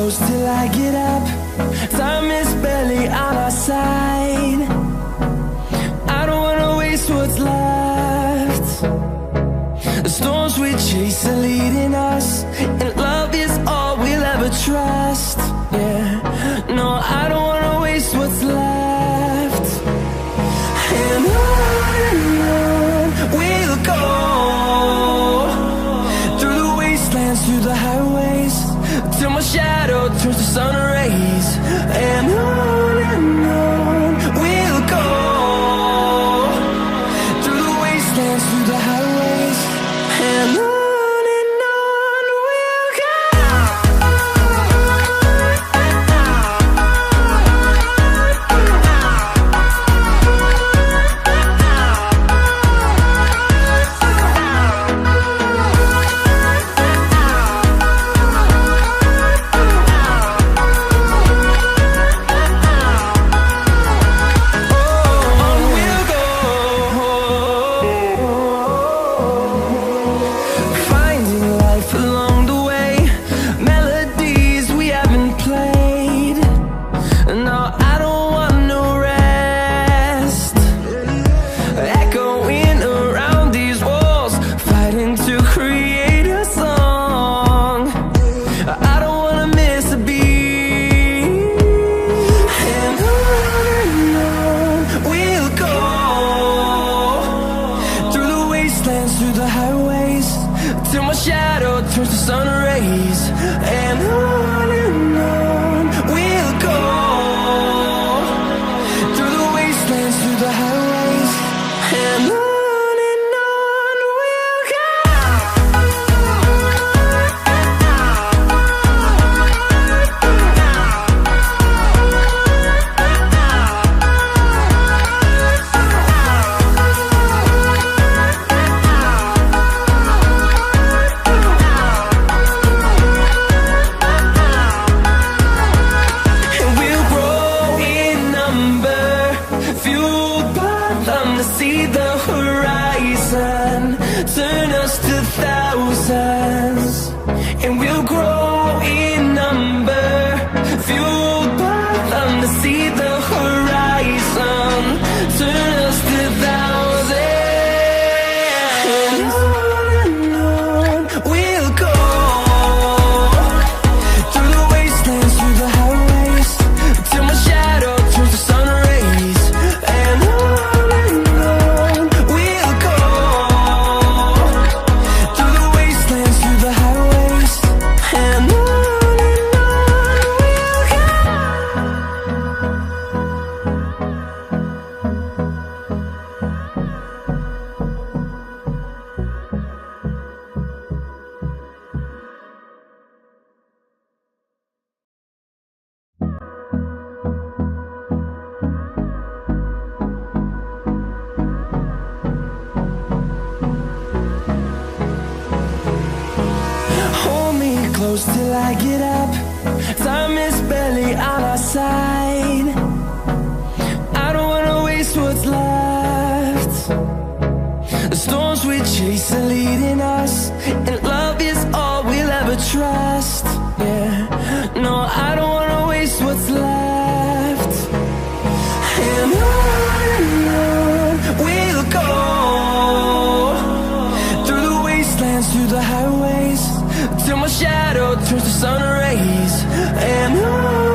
close till I get up. Time is barely on our side. I don't wanna waste what's left. The storms we chase are leading us, and love is all we'll ever trust. Yeah, no, I don't wanna waste what's left. And on we'll go, through the wastelands, through the highways, till my shadow turns to sun rays. And on we'll go, through the wastelands, through the highways, and on we'll go. Through the highways, till my shadow turns to sun rays. And on we'll go, through the wastelands, through the highways, and on we'll go. See the horizon, turn us to thousands, and we'll grow in number, fueled by them to see the horizon, turn us to thousands, and on we'll go, through the wastelands, through the highways, till my shadow turns to sun rays. And close till I get up. Time is barely on our side. I don't wanna waste what's left. The storms we chase are leading us, and love is all we'll ever trust. Yeah, no, I don't wanna waste what's left. And on we'll go, through the wastelands, through the highways, till my shadow turns to sun rays. And on